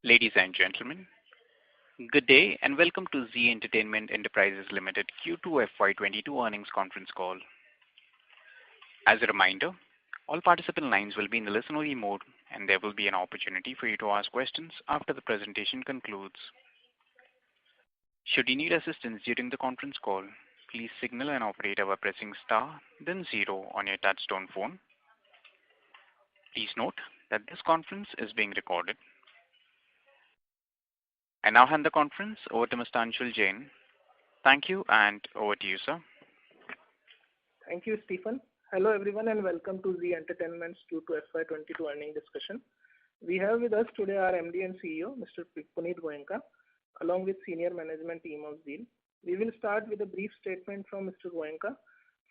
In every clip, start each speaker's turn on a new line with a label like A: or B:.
A: Ladies and gentlemen, good day and welcome to Zee Entertainment Enterprises Limited Q2 FY22 earnings conference call. As a reminder, all participant lines will be in the listen-only mode, and there will be an opportunity for you to ask questions after the presentation concludes. Should you need assistance during the conference call, please signal an operator by pressing star, then 0 on your touchtone phone. Please note that this conference is being recorded. I now hand the conference over to Mr. Anshul Jain. Thank you, and over to you, sir.
B: Thank you, Stephen. Hello, everyone, and welcome to Zee Entertainment's Q2 FY22 earnings discussion. We have with us today our MD and CEO, Mr. Punit Goenka, along with senior management team of Zee. We will start with a brief statement from Mr. Goenka,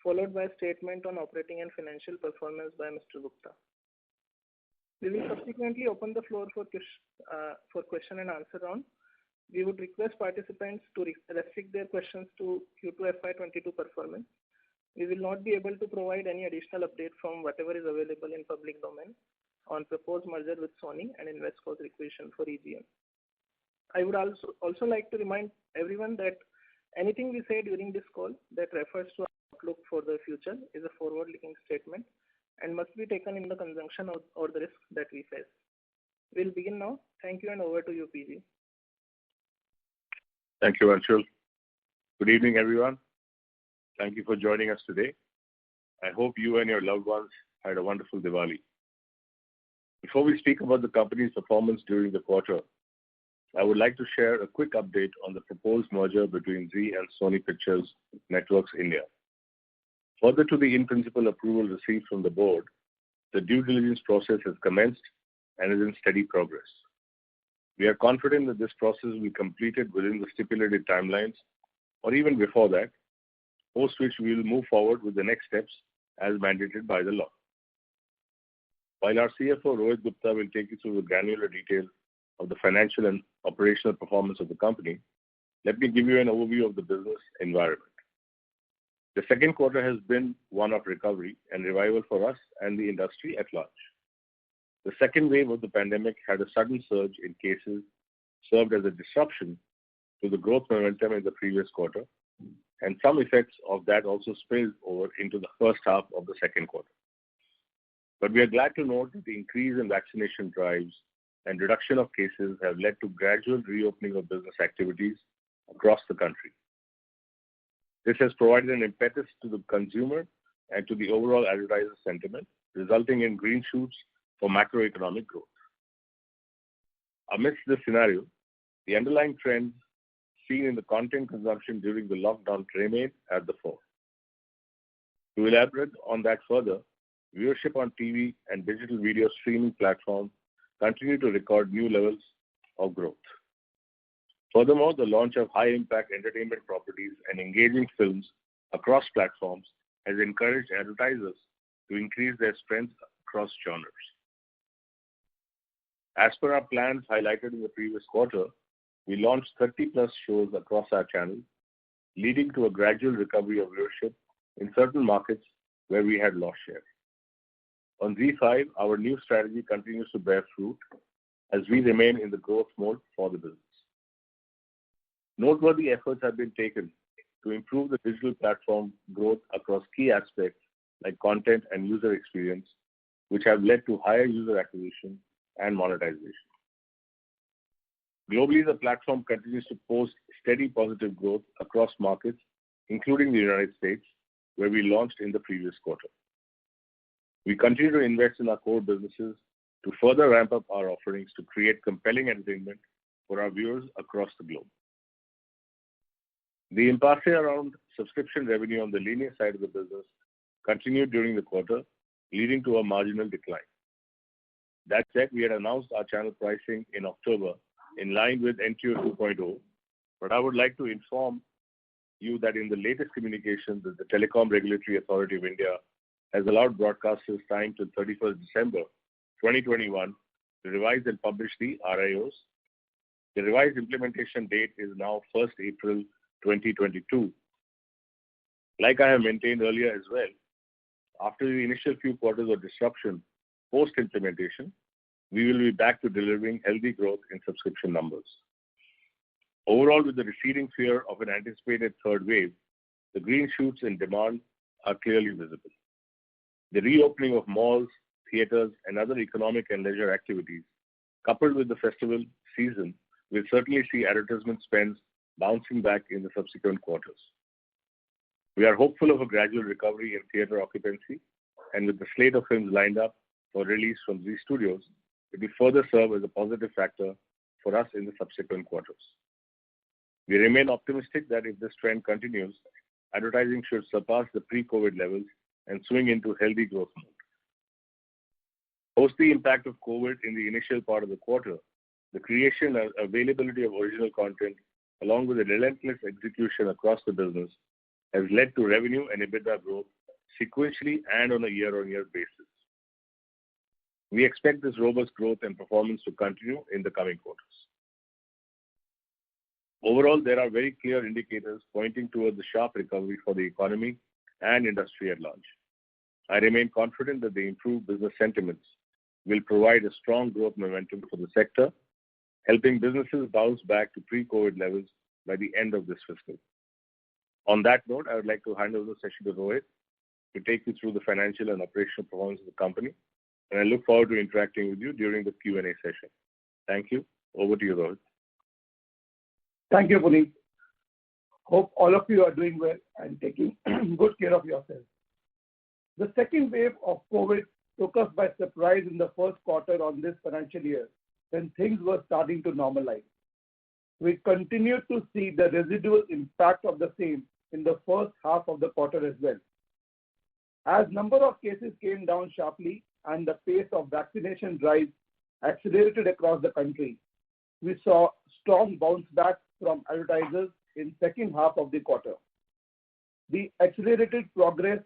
B: followed by a statement on operating and financial performance by Mr. Gupta. We will subsequently open the floor for question and answer round. We would request participants to restrict their questions to Q2 FY22 performance. We will not be able to provide any additional update from whatever is available in public domain on proposed merger with Sony and Investcor's requisition for EGM. I would also like to remind everyone that anything we say during this call that refers to our outlook for the future is a forward-looking statement and must be taken in the conjunction or the risks that we face. We'll begin now. Thank you, and over to you, PG.
C: Thank you, Anshul. Good evening, everyone. Thank you for joining us today. I hope you and your loved ones had a wonderful Diwali. Before we speak about the company's performance during the quarter, I would like to share a quick update on the proposed merger between Zee and Sony Pictures Networks India. Further to the in-principle approval received from the board, the due diligence process has commenced and is in steady progress. We are confident that this process will be completed within the stipulated timelines or even before that, post which we will move forward with the next steps as mandated by the law. While our CFO Rohit Gupta will take you through the granular details of the financial and operational performance of the company, let me give you an overview of the business environment. The second quarter has been one of recovery and revival for us and the industry at large. The second wave of the pandemic had a sudden surge in cases, served as a disruption to the growth momentum in the previous quarter, and some effects of that also spilled over into the first half of the second quarter. But we are glad to note that the increase in vaccination drives and reduction of cases have led to gradual reopening of business activities across the country. This has provided an impetus to the consumer and to the overall advertiser sentiment, resulting in green shoots for macroeconomic growth. Amidst this scenario, the underlying trends seen in the content consumption during the lockdown remain at the fore. To elaborate on that further, viewership on TV and digital video streaming platforms continue to record new levels of growth. Furthermore, the launch of high-impact entertainment properties and engaging films across platforms has encouraged advertisers to increase their spends across genres. As per our plans highlighted in the previous quarter, we launched 30+ shows across our channel, leading to a gradual recovery of viewership in certain markets where we had lost share. On ZEE5, our new strategy continues to bear fruit as we remain in the growth mode for the business. Noteworthy efforts have been taken to improve the digital platform growth across key aspects like content and user experience, which have led to higher user acquisition and monetization. Globally, the platform continues to post steady positive growth across markets, including the United States, where we launched in the previous quarter. We continue to invest in our core businesses to further ramp up our offerings to create compelling entertainment for our viewers across the globe. The impasse around subscription revenue on the linear side of the business continued during the quarter, leading to a marginal decline. That said, we had announced our channel pricing in October in line with NTO 2.0, but I would like to inform you that in the latest communication that the Telecom Regulatory Authority of India has allowed broadcasters time till 31st December 2021 to revise and publish the RIOs. The revised implementation date is now 1st April 2022. Like I have maintained earlier as well, after the initial few quarters of disruption post-implementation, we will be back to delivering healthy growth in subscription numbers. Overall, with the receding fear of an anticipated third wave, the green shoots in demand are clearly visible. The reopening of malls, theaters, and other economic and leisure activities, coupled with the festival season, will certainly see advertisement spends bouncing back in the subsequent quarters. We are hopeful of a gradual recovery in theater occupancy, and with the slate of films lined up for release from Zee Studios, it will further serve as a positive factor for us in the subsequent quarters. We remain optimistic that if this trend continues, advertising should surpass the pre-COVID levels and swing into healthy growth mode. Post the impact of COVID in the initial part of the quarter, the creation and availability of original content, along with the relentless execution across the business, has led to revenue and EBITDA growth sequentially and on a year-on-year basis. We expect this robust growth and performance to continue in the coming quarters. Overall, there are very clear indicators pointing towards a sharp recovery for the economy and industry at large. I remain confident that the improved business sentiments will provide a strong growth momentum for the sector, helping businesses bounce back to pre-COVID levels by the end of this fiscal. On that note, I would like to hand over the session to Rohit to take you through the financial and operational performance of the company, and I look forward to interacting with you during the Q&A session. Thank you. Over to you, Rohit.
D: Thank you, Puneet. Hope all of you are doing well and taking good care of yourselves. The second wave of COVID took us by surprise in the first quarter on this financial year when things were starting to normalize. We continued to see the residual impact of the same in the first half of the quarter as well. As number of cases came down sharply and the pace of vaccination drive accelerated across the country, we saw strong bounce back from advertisers in second half of the quarter. The accelerated progress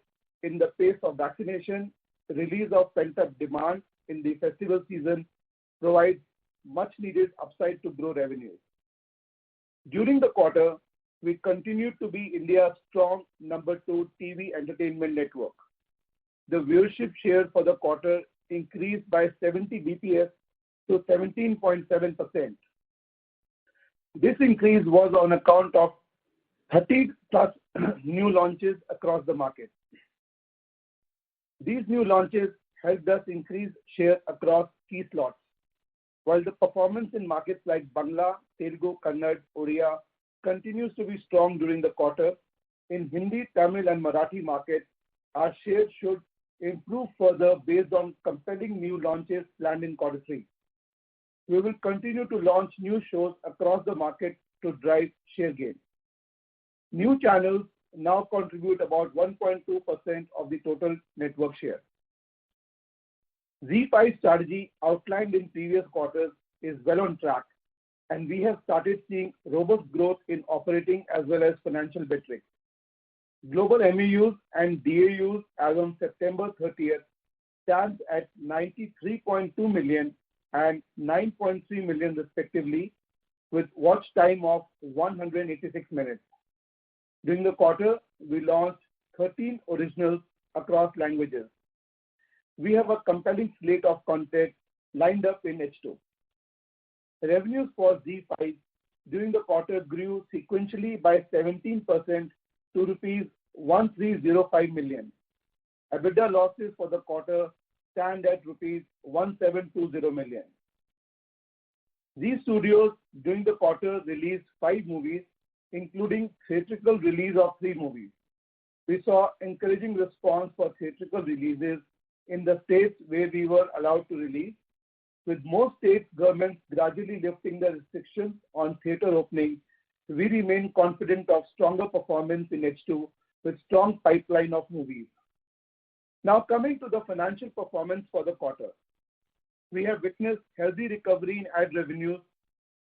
D: in the pace of vaccination, release of pent-up demand in the festival season provides much needed upside to grow revenues. During the quarter, we continued to be India's strong number 2 TV entertainment network. The viewership share for the quarter increased by 70 BPS to 17.7%. This increase was on account of 30 plus new launches across the market. These new launches helped us increase share across key slots, while the performance in markets like Bangla, Telugu, Kannada, Oriya continues to be strong during the quarter. In Hindi, Tamil and Marathi markets, our share should improve further based on compelling new launches planned in quarter 3. We will continue to launch new shows across the market to drive share gain. New channels now contribute about 1.2% of the total network share. ZEE5 strategy outlined in previous quarters is well on track, and we have started seeing robust growth in operating as well as financial metrics. Global MAUs and DAUs as on September 30th stands at 93.2 million and 9.3 million respectively, with watch time of 186 minutes. During the quarter, we launched 13 originals across languages. We have a compelling slate of content lined up in H2. Revenues for ZEE5 during the quarter grew sequentially by 17% to rupees 1305 million. EBITDA losses for the quarter stand at rupees 1720 million. Zee Studios during the quarter released 5 movies, including theatrical release of 3 movies. We saw encouraging response for theatrical releases in the states where we were allowed to release. With most states governments gradually lifting the restrictions on theater opening, we remain confident of stronger performance in H2 with strong pipeline of movies. Now coming to the financial performance for the quarter. We have witnessed healthy recovery in ad revenues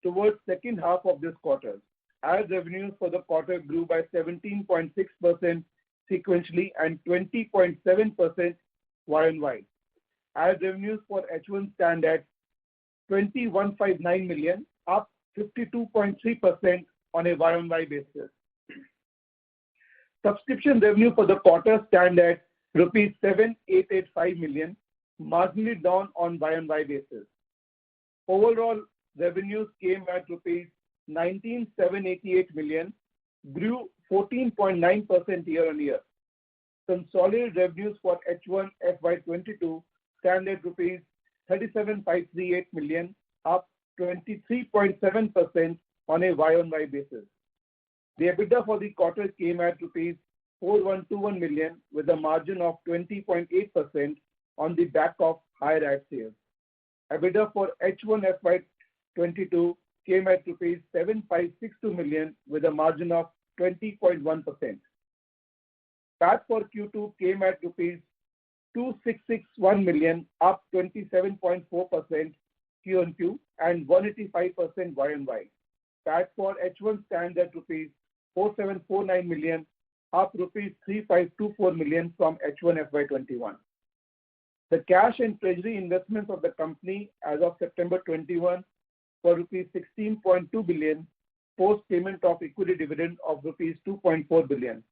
D: towards second half of this quarter. Ad revenues for the quarter grew by 17.6% sequentially and 20.7% YoY. Ad revenues for H1 stand at 2159 million, up 52.3% on a YoY basis. Subscription revenue for the quarter stand at rupees 7885 million, marginally down on YoY basis. Overall revenues came at rupees 19,788 million, grew 14.9% year-on-year. Consolidated revenues for H1 FY22 stand at rupees 37,538 million, up 23.7% on a Y-on-Y basis. The EBITDA for the quarter came at rupees 4,121 million with a margin of 20.8% on the back of higher ad sales. EBITDA for H1 FY22 came at rupees 7,562 million with a margin of 20.1%. PAT for Q2 came at rupees 2,661 million, up 27.4% Q-on-Q and 185% Y-on-Y. PAT for H1 stands at rupees 4,749 million, up rupees 3,524 million from H1 FY21. The cash and treasury investments of the company as of September 21 were rupees 16.2 billion, post payment of equity dividend of rupees 2.4 billion.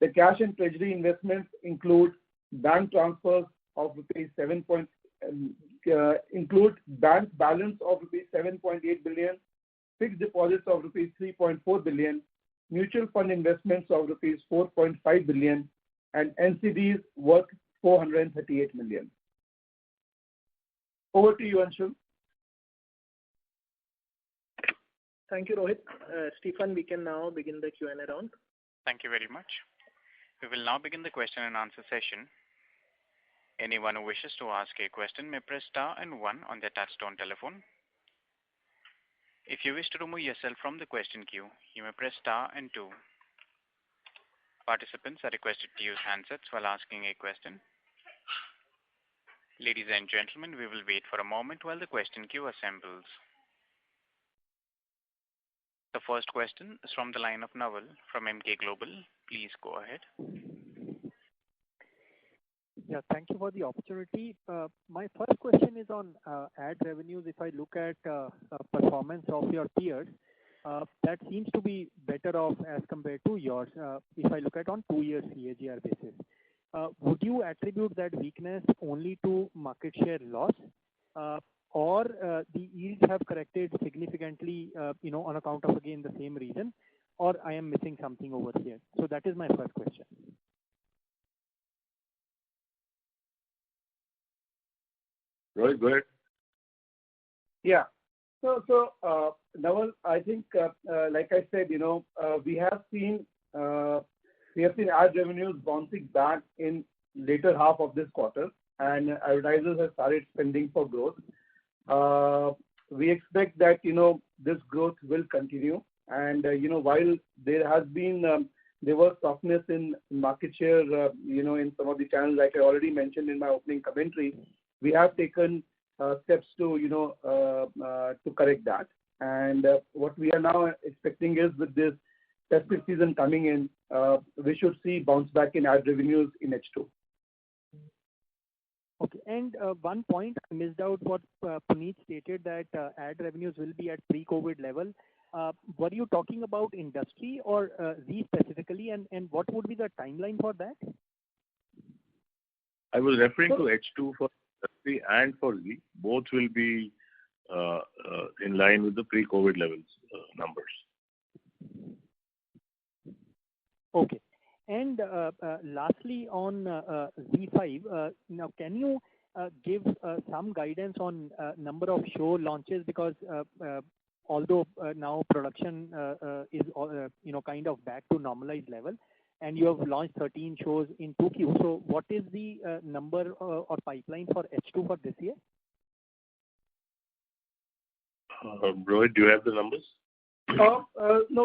D: The cash and treasury investments include bank transfers of rupees include bank balance of rupees 7.8 billion, fixed deposits of rupees 3.4 billion, mutual fund investments of rupees 4.5 billion, and NCDs worth 438 million. Over to you, Anshul.
B: Thank you, Rohit. Stephen, we can now begin the Q&A round.
A: Thank you very much. We will now begin the question and answer session. Anyone who wishes to ask a question may press star and 1 on their touchtone telephone. If you wish to remove yourself from the question queue, you may press star and 2. Participants are requested to use handsets while asking a question. Ladies and gentlemen, we will wait for a moment while the question queue assembles. The first question is from the line of Naval from Emkay Global. Please go ahead.
E: Yeah, thank you for the opportunity. My first question is on ad revenues. If I look at performance of your peers, that seems to be better off as compared to yours. If I look at on 2 years CAGR basis, would you attribute that weakness only to market share loss, or the yields have corrected significantly, on account of again the same reason, or I am missing something over here? So that is my first question.
C: Rohit, go ahead.
D: Yeah. So Naval, I think, like I said, we have seen ad revenues bouncing back in later half of this quarter, and advertisers have started spending for growth. We expect that this growth will continue, and while there was softness in market share, in some of the channels, like I already mentioned in my opening commentary, we have taken steps to correct that. And what we are now expecting is, with this festive season coming in, we should see bounce back in ad revenues in H2.
E: Okay, and one point I missed out what Puneet stated, that ad revenues will be at pre-COVID level. Were you talking about industry or Z specifically, and what would be the timeline for that?
C: I was referring to H2 for industry and for Z. Both will be in line with the pre-COVID levels numbers.
E: Okay. And lastly, on Z5, now can you give some guidance on number of show launches? Because although now production is kind of back to normalized level, and you have launched 13 shows in 2Q, so what is the number or pipeline for H2 for this year?
C: Rohit, do you have the numbers?
D: No,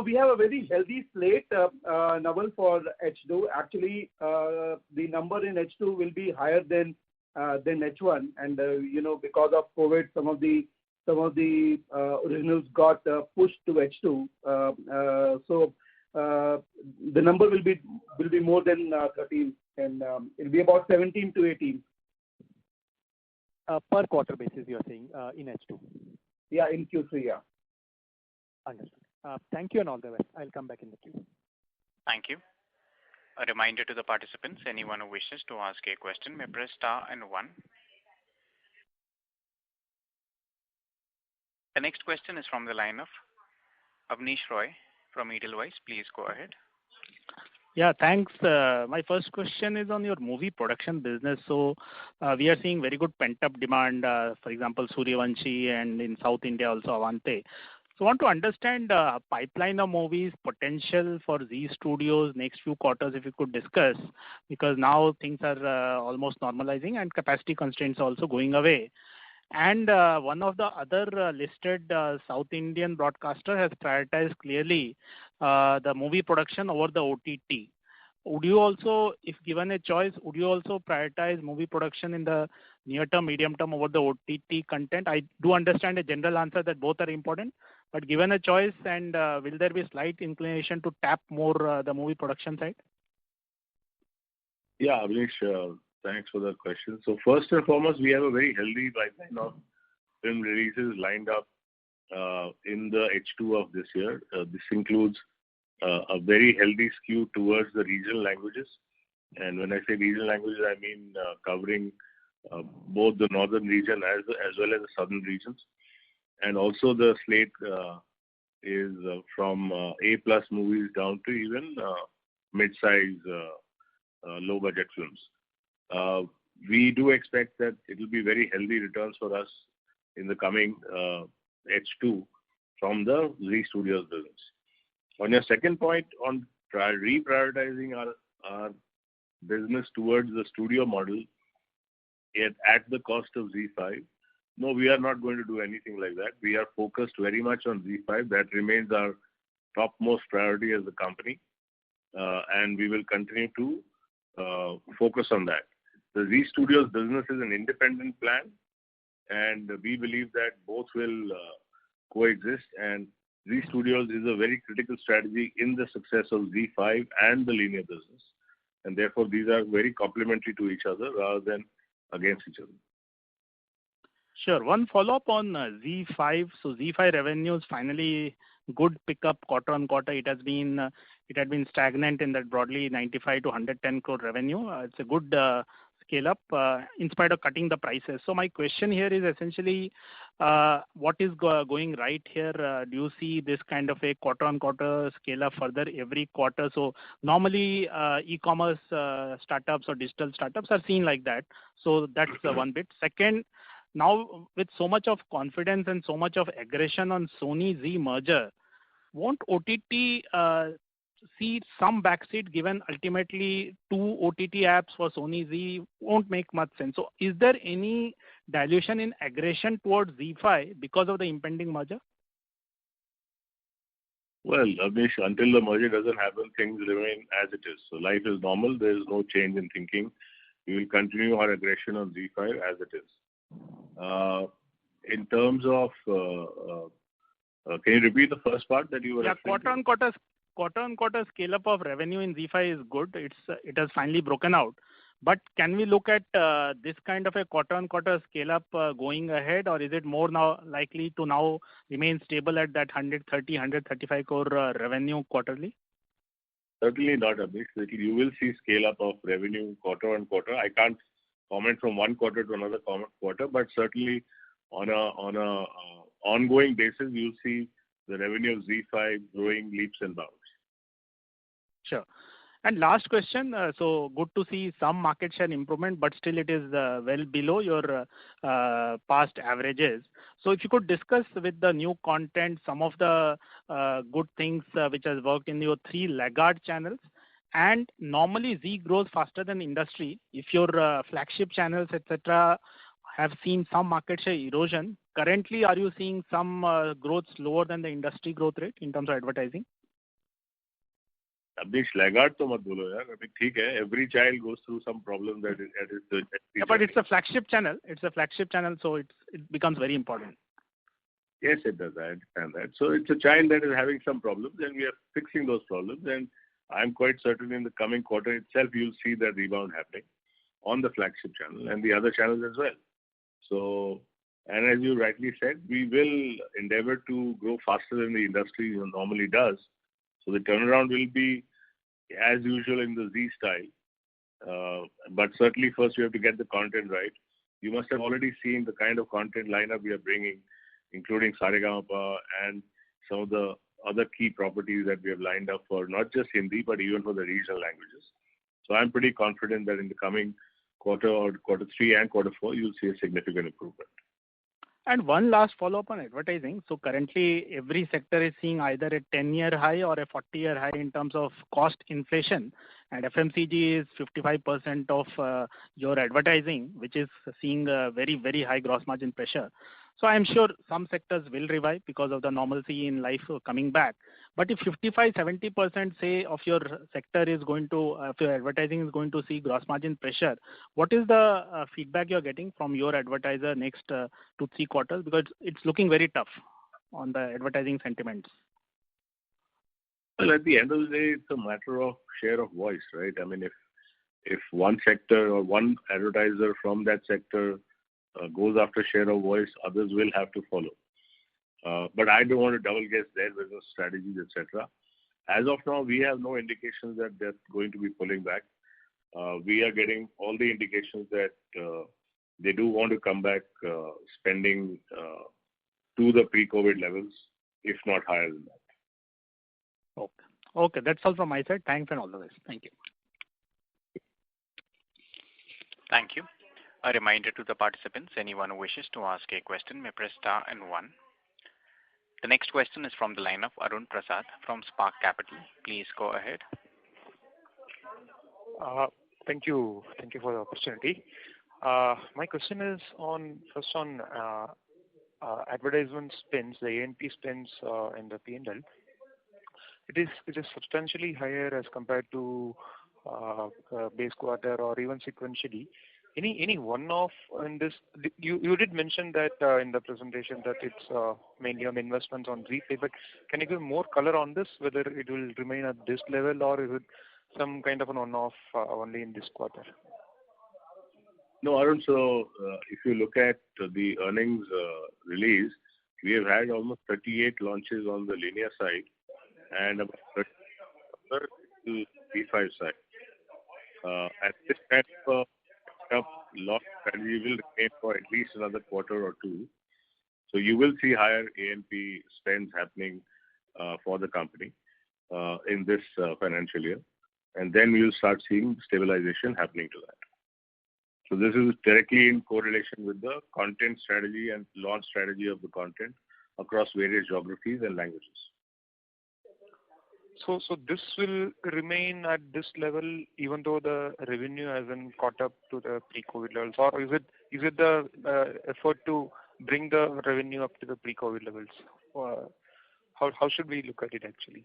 D: we have a very healthy slate, Naval, for H2. Actually, the number in H2 will be higher than H1, and because of COVID, some of the originals got pushed to H2. So the number will be more than 13, and it'll be about 17 to 18.
E: Per quarter basis, you are saying in H2?
D: Yeah, in Q3, yeah.
E: Understood. Thank you and all the best. I'll come back in the queue.
A: Thank you. A reminder to the participants, anyone who wishes to ask a question may press star and 1. The next question is from the line of Abneesh Roy from Edelweiss. Please go ahead.
F: Yeah, thanks. My first question is on your movie production business. So we are seeing very good pent-up demand, for example, Suryavanshi, and in South India also Avante. So I want to understand pipeline of movies, potential for Zee Studios next few quarters, if you could discuss, because now things are almost normalizing and capacity constraints also going away. And one of the other listed South Indian broadcaster has prioritized clearly the movie production over the OTT. Would you also, if given a choice, would you also prioritize movie production in the near term, medium term over the OTT content? I do understand a general answer that both are important, but given a choice, and will there be slight inclination to tap more the movie production side?
C: Yeah, Abneesh, thanks for that question. So first and foremost, we have a very healthy pipeline of film releases lined up in the H2 of this year. This includes a very healthy skew towards the regional languages. And when I say regional languages, I mean covering both the northern region as well as the southern regions. And also the slate is from A+ movies down to even mid-size, low-budget films. We do expect that it will be very healthy returns for us in the coming H2 from the Zee Studios business. On your second point on reprioritizing our business towards the studio model at the cost of ZEE5, no, we are not going to do anything like that. We are focused very much on ZEE5. That remains our topmost priority as a company, and we will continue to focus on that. The Zee Studios business is an independent plan, and we believe that both will coexist, and Zee Studios is a very critical strategy in the success of ZEE5 and the linear business, and therefore these are very complementary to each other rather than against each other.
F: Sure. One follow-up on ZEE5. So ZEE5 revenues finally good pickup quarter on quarter. It had been stagnant in that broadly 95 to 110 crore revenue. It's a good scale up in spite of cutting the prices. So my question here is essentially what is going right here? Do you see this kind of a quarter on quarter scale up further every quarter? So normally e-commerce startups or digital startups are seen like that. So that's one bit. Second, now with so much of confidence and so much of aggression on Sony Zee merger, won't OTT see some backseat given ultimately two OTT apps for Sony Zee won't make much sense? So is there any dilution in aggression towards ZEE5 because of the impending merger?
C: Well, Abneesh, until the merger doesn't happen, things remain as it is. So life is normal. There is no change in thinking. We will continue our aggression on ZEE5 as it is. In terms of, can you repeat the first part that you were referring to?
F: Quarter on quarter scale up of revenue in ZEE5 is good. It has finally broken out. But can we look at this kind of a quarter on quarter scale up going ahead, or is it more now likely to now remain stable at that 130, 135 crore revenue quarterly?
C: Certainly not, Abneesh. You will see scale up of revenue quarter on quarter. I can't comment from one quarter to another quarter, but certainly on a ongoing basis, you'll see the revenue of ZEE5 growing leaps and bounds.
F: Sure. And last question. So good to see some market share improvement, but still it is well below your past averages. So if you could discuss with the new content some of the good things which has worked in your three laggard channels. And normally Zee grows faster than industry. If your flagship channels, etc., have seen some market share erosion, currently are you seeing some growth slower than the industry growth rate in terms of advertising?
C: Abneesh, laggard to mat bolo yaar. I mean, theek hai. Every child goes through some problem that is.
F: Yeah, but it's a flagship channel. So it becomes very important.
C: Yes, it does. I understand that. So it's a child that is having some problems, and we are fixing those problems. And I'm quite certain in the coming quarter itself, you'll see that rebound happening on the flagship channel and the other channels as well. So, and as you rightly said, we will endeavor to grow faster than the industry normally does. So the turnaround will be as usual in the Zee style. But certainly first we have to get the content right. You must have already seen the kind of content lineup we are bringing including Saregama and some of the other key properties that we have lined up for not just Hindi, but even for the regional languages. So I'm pretty confident that in the coming quarter or quarter 3 and quarter 4, you'll see a significant improvement.
F: And one last follow-up on advertising. So currently, every sector is seeing either a 10-year high or a 40-year high in terms of cost inflation. And FMCG is 55% of your advertising, which is seeing a very, very high gross margin pressure. So I'm sure some sectors will revive because of the normalcy in life coming back. But if 55-70% say of your sector is going to, if your advertising is going to see gross margin pressure, what is the feedback you're getting from your advertiser next 2-3 quarters? Because it's looking very tough on the advertising sentiments.
C: Well, at the end of the day, it's a matter of share of voice, right? I mean, if one sector or one advertiser from that sector goes after share of voice, others will have to follow. But I don't want to double guess their business strategies, etc. As of now, we have no indications that they're going to be pulling back. We are getting all the indications that they do want to come back spending to the pre-COVID levels, if not higher than that.
F: Okay, that's all from my side. Thanks and all the best. Thank you.
A: Thank you. A reminder to the participants, anyone who wishes to ask a question may press star and 1. The next question is from the line of Arun Prasad from Spark Capital. Please go ahead.
G: Thank you. Thank you for the opportunity. My question is first on advertisement spends, the A&P spends in the P&L. It is substantially higher as compared to base quarter or even sequentially. Any one-off in this? You did mention that in the presentation that it's mainly on investments on ZEE5, but can you give more color on this, whether it will remain at this level or is it some kind of an on-off only in this quarter?
C: No, Arun, so if you look at the earnings release, we have had almost 38 launches on the linear side and about 30 to ZEE5 side. At this kind of launch strategy will remain for at least another quarter or 2. So you will see higher A&P spends happening for the company in this financial year. And then we'll start seeing stabilization happening to that. So this is directly in correlation with the content strategy and launch strategy of the content across various geographies and languages.
G: So this will remain at this level even though the revenue hasn't caught up to the pre-COVID levels, or is it the effort to bring the revenue up to the pre-COVID levels? How should we look at it actually?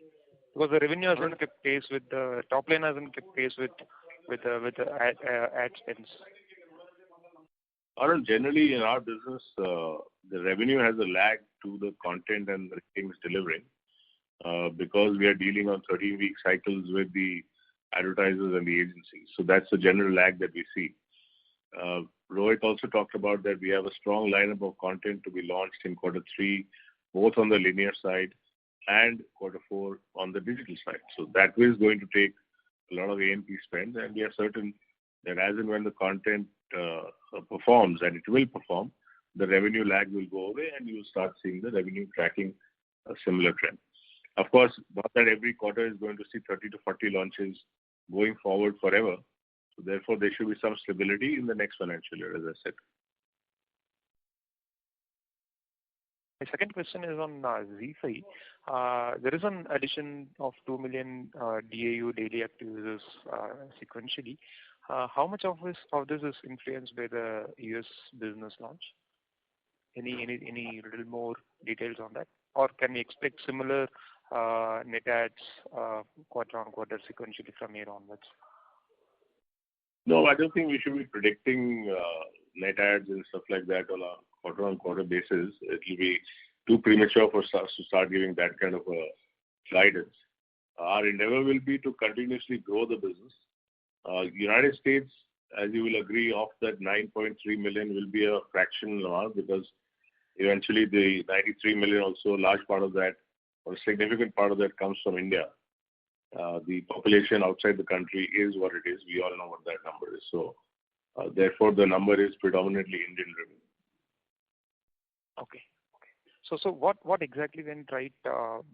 G: Because the revenue hasn't kept pace with the top line, hasn't kept pace with the ad spends.
C: Arun, generally in our business, the revenue has a lag to the content and the things delivering. Because we are dealing on 13-week cycles with the advertisers and the agencies. So that's the general lag that we see. Rohit also talked about that we have a strong lineup of content to be launched in quarter 3, both on the linear side and quarter 4 on the digital side. So that is going to take a lot of A&P spend, and we are certain that as and when the content performs, and it will perform, the revenue lag will go away and you will start seeing the revenue tracking a similar trend. Of course, not that every quarter is going to see 30 to 40 launches going forward forever. So therefore, there should be some stability in the next financial year, as I said.
G: My second question is on ZEE5. There is an addition of 2 million DAU, daily active users, sequentially. How much of this is influenced by the US business launch? Any little more details on that? Or can we expect similar net adds quarter on quarter sequentially from here onwards?
C: No, I don't think we should be predicting net adds and stuff like that on a quarter on quarter basis. It will be too premature for us to start giving that kind of a guidance. Our endeavor will be to continuously grow the business. United States, as you will agree, of that 9.3 million will be a fractional amount because eventually the 93 million also, a large part of that or a significant part of that comes from India. The population outside the country is what it is. We all know what that number is. So, therefore, the number is predominantly Indian driven.
G: Okay. So what exactly went right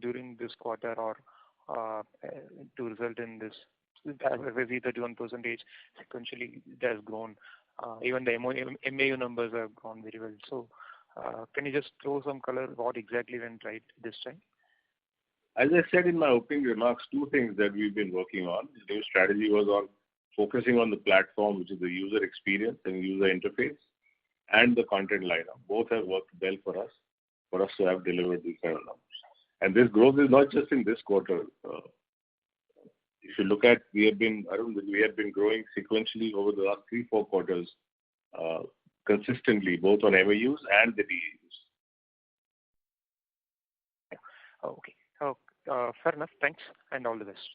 G: during this quarter or to result in this? As you 31% sequentially it has grown. Even the MAU numbers have grown very well. So can you just throw some color what exactly went right this time?
C: As I said in my opening remarks, two things that we've been working on. The new strategy was on focusing on the platform, which is the user experience and user interface, and the content lineup. Both have worked well for us to have delivered these kind of numbers. And this growth is not just in this quarter. If you look at, we have been growing sequentially over the last 3-4 quarters consistently, both on MAUs and the DAUs.
G: Okay. Fair enough. Thanks and all the best.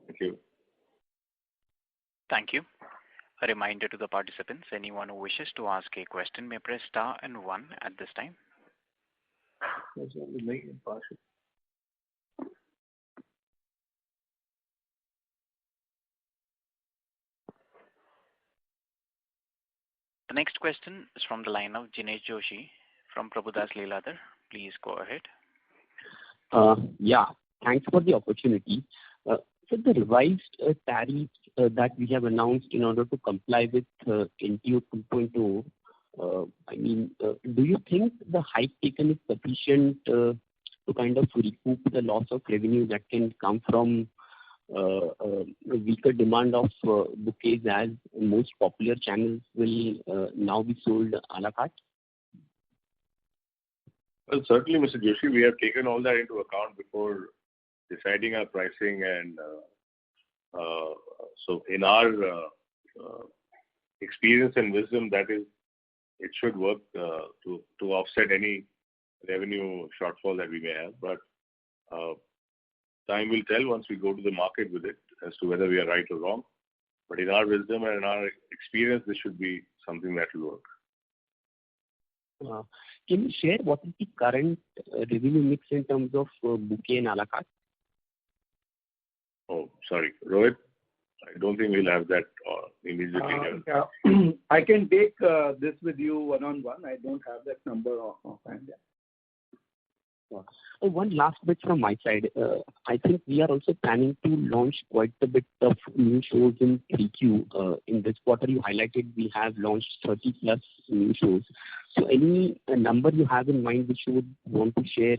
C: Thank you.
A: Thank you. A reminder to the participants, anyone who wishes to ask a question may press star and 1 at this time. The next question is from the line of Jinesh Joshi from Prabhudas Lilladher. Please go ahead.
H: Yeah, thanks for the opportunity. So the revised tariffs that we have announced in order to comply with NTO 2.0, do you think the hike taken is sufficient to kind of recoup the loss of revenue that can come from weaker demand of bouquets as most popular channels will now be sold a la carte?
C: Well, certainly, Mr. Joshi, we have taken all that into account before deciding our pricing, and so in our experience and wisdom, that is, it should work to offset any revenue shortfall that we may have. But time will tell once we go to the market with it as to whether we are right or wrong. But in our wisdom and in our experience, this should be something that will work.
H: Can you share what is the current revenue mix in terms of bouquet and a la carte?
C: Oh, sorry. Rohit, I don't think we'll have that immediately.
D: Yeah. I can take this with you one-on-one. I don't have that number offhand.
H: One last bit from my side. I think we are also planning to launch quite a bit of new shows in 3Q. In this quarter, you highlighted we have launched 30 plus new shows. So any number you have in mind which you would want to share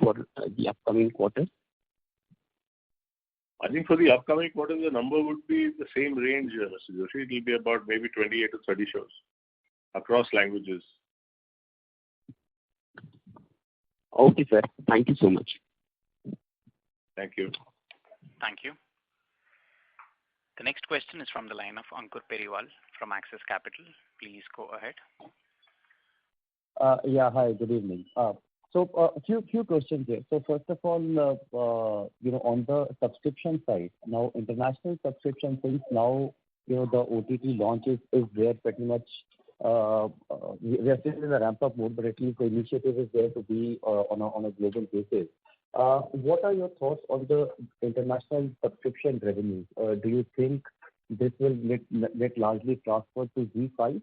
H: for the upcoming quarter?
C: I think for the upcoming quarter, the number would be the same range, Mr. Joshi. It will be about maybe 28 to 30 shows across languages.
H: Okay, sir. Thank you so much.
C: Thank you.
A: Thank you. The next question is from the line of Ankur Periwal from Axis Capital. Please go ahead.
I: Yeah, hi, good evening. So a few questions here. So first of all, on the subscription side, now international subscription, since now the OTT launch is there pretty much. We are still in the ramp-up mode, but at least the initiative is there to be on a global basis. What are your thoughts on the international subscription revenues? Do you think this will get largely transferred to ZEE5?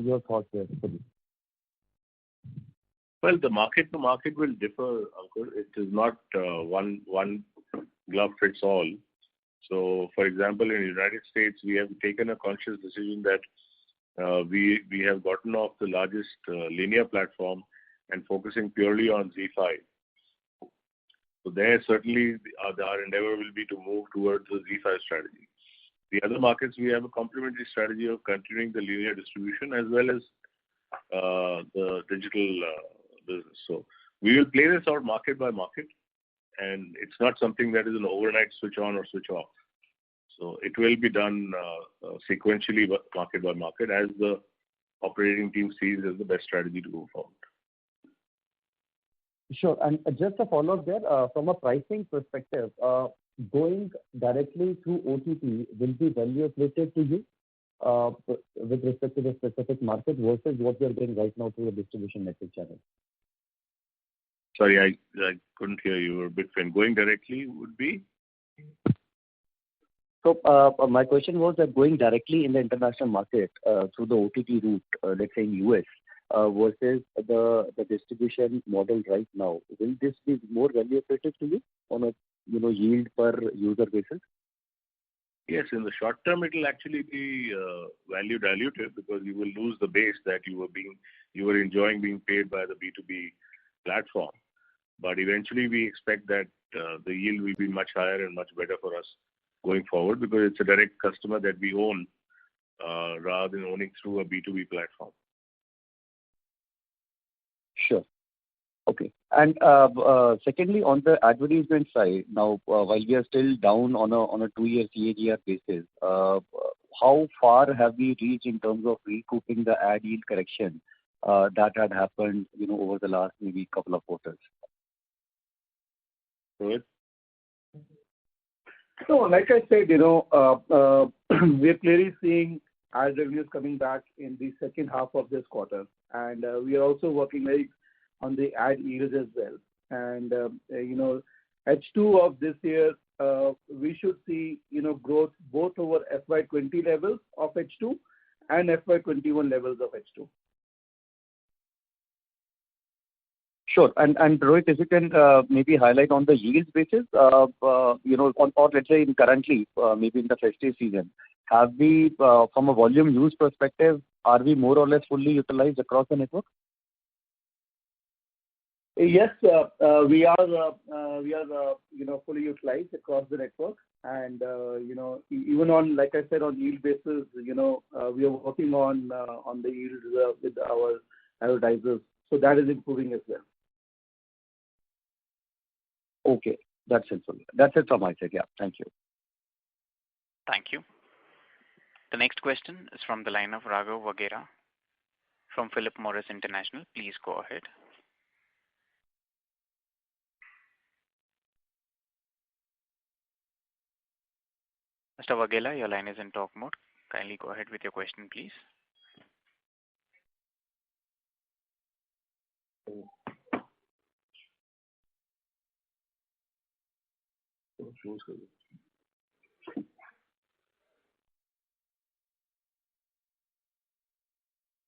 I: Your thoughts there, please.
C: Well, the market to market will differ, Ankur. It is not one glove fits all. So, for example, in the United States, we have taken a conscious decision that we have gotten off the largest linear platform and focusing purely on ZEE5. So there certainly our endeavor will be to move towards the ZEE5 strategy. The other markets, we have a complementary strategy of continuing the linear distribution as well as the digital business. So we will play this out market by market, and it's not something that is an overnight switch on or switch off. So it will be done sequentially, market by market, as the operating team sees as the best strategy to move forward.
I: Sure. And just a follow-up there, from a pricing perspective, going directly through OTT will be value accretive to you with respect to the specific market versus what you're doing right now through the distribution network channel?
C: Sorry, I couldn't hear you. You were a bit faint. Going directly would be?
I: So my question was that going directly in the international market through the OTT route, let's say in US, versus the distribution model right now, will this be more value accretive to you on a yield per user basis?
C: Yes, in the short term, it will actually be value dilutive because you will lose the base that you were enjoying being paid by the B2B platform. But eventually, we expect that the yield will be much higher and much better for us going forward because it's a direct customer that we own rather than owning through a B2B platform.
I: Sure. Okay. And secondly, on the advertisement side, now while we are still down on a 2-year CAGR basis, how far have we reached in terms of recouping the ad yield correction that had happened, over the last maybe couple of quarters?
C: Rohit?
D: So, like I said, we are clearly seeing ad revenues coming back in the second half of this quarter, and we are also working very on the ad yields as well. And H2 of this year, we should see growth both over FY20 levels of H2 and FY21 levels of H2.
I: Sure. And Rohit, if you can maybe highlight on the yields basis, or let's say currently, maybe in the festive season, have we, from a volume use perspective, are we more or less fully utilized across the network?
D: Yes, we are fully utilized across the network, and even on, like I said, on yield basis, we are working on the yields with our advertisers, so that is improving as well.
I: Okay, that's helpful. That's it from my side. Yeah, thank you.
A: Thank you. The next question is from the line of Raghav Vagera from Philip Morris International. Please go ahead. Mr. Vagela, your line is in talk mode. Kindly go ahead with your question, please.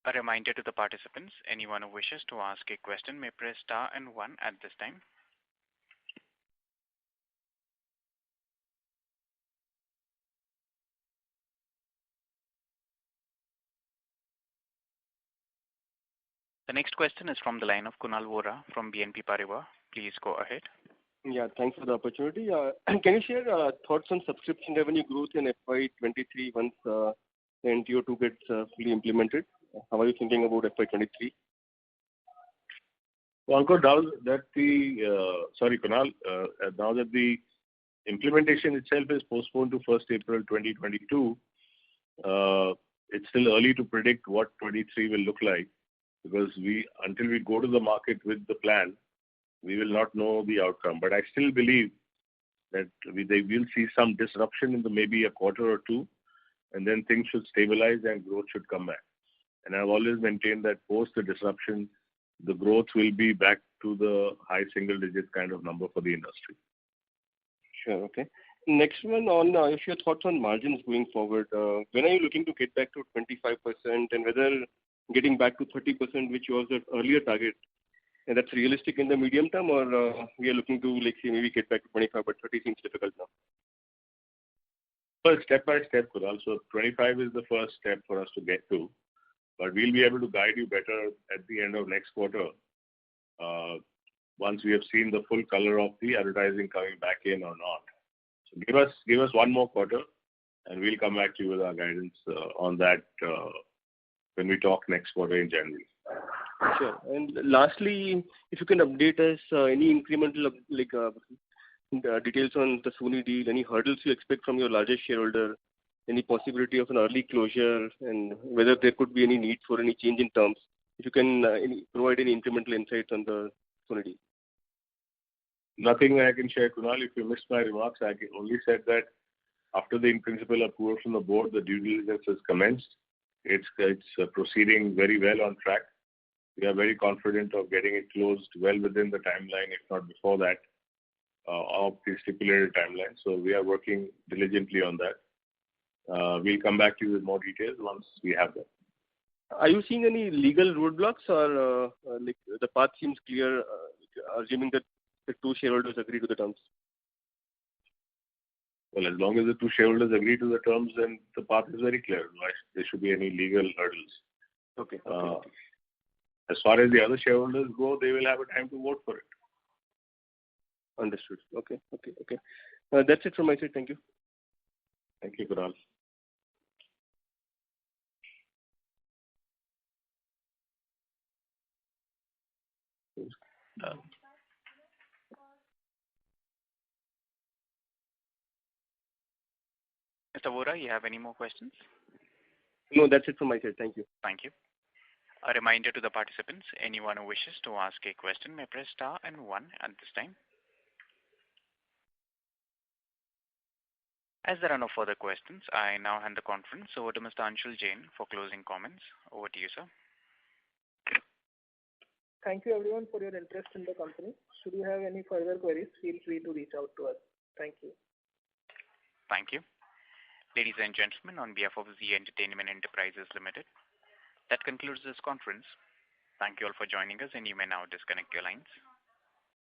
A: A reminder to the participants, anyone who wishes to ask a question may press star and 1 at this time. The next question is from the line of Kunal Vora from BNP Paribas. Please go ahead.
J: Yeah, thanks for the opportunity. Can you share thoughts on subscription revenue growth in FY23 once the NTO2 gets fully implemented? How are you thinking about FY23?
C: Well, Kunal, now that the implementation itself is postponed to 1st April 2022, it's still early to predict what 23 will look like because until we go to the market with the plan, we will not know the outcome. But I still believe that they will see some disruption in maybe a quarter or two, and then things should stabilize and growth should come back. And I've always maintained that post the disruption, the growth will be back to the high single digit kind of number for the industry.
J: Sure, okay. Next one on your thoughts on margins going forward. When are you looking to get back to 25% and whether getting back to 30%, which was the earlier target, and that's realistic in the medium term, or we are looking to, say, maybe get back to 25, but 30 seems difficult now?
C: Well, step by step, Kunal. So 25 is the first step for us to get to, but we'll be able to guide you better at the end of next quarter once we have seen the full color of the advertising coming back in or not. So give us one more quarter, and we'll come back to you with our guidance on that when we talk next quarter in January.
J: Sure. And lastly, if you can update us any incremental details on the Sony deal, any hurdles you expect from your largest shareholder, any possibility of an early closure, and whether there could be any need for any change in terms. If you can provide any incremental insights on the Sony deal.
C: Nothing I can share, Kunal. If you missed my remarks, I only said that after the in-principle approval from the board, the due diligence has commenced. It's proceeding very well on track. We are very confident of getting it closed well within the timeline, if not before that, of the stipulated timeline. So we are working diligently on that. We'll come back to you with more details once we have them.
J: Are you seeing any legal roadblocks or like the path seems clear, assuming that the two shareholders agree to the terms?
C: Well, as long as the two shareholders agree to the terms, then the path is very clear. Why there should be any legal hurdles?
J: Okay.
C: As far as the other shareholders go, they will have a time to vote for it.
J: Understood. Okay. That's it from my side. Thank you.
C: Thank you, Kunal.
A: Mr. Vora, you have any more questions?
J: No, that's it from my side. Thank you.
A: Thank you. A reminder to the participants, anyone who wishes to ask a question may press star and 1 at this time. As there are no further questions, I now hand the conference over to Mr. Anshul Jain for closing comments. Over to you, sir.
B: Thank you everyone for your interest in the company. Should you have any further queries, feel free to reach out to us. Thank you.
A: Thank you. Ladies and gentlemen, on behalf of Zee Entertainment Enterprises Limited, that concludes this conference. Thank you all for joining us, and you may now disconnect your lines.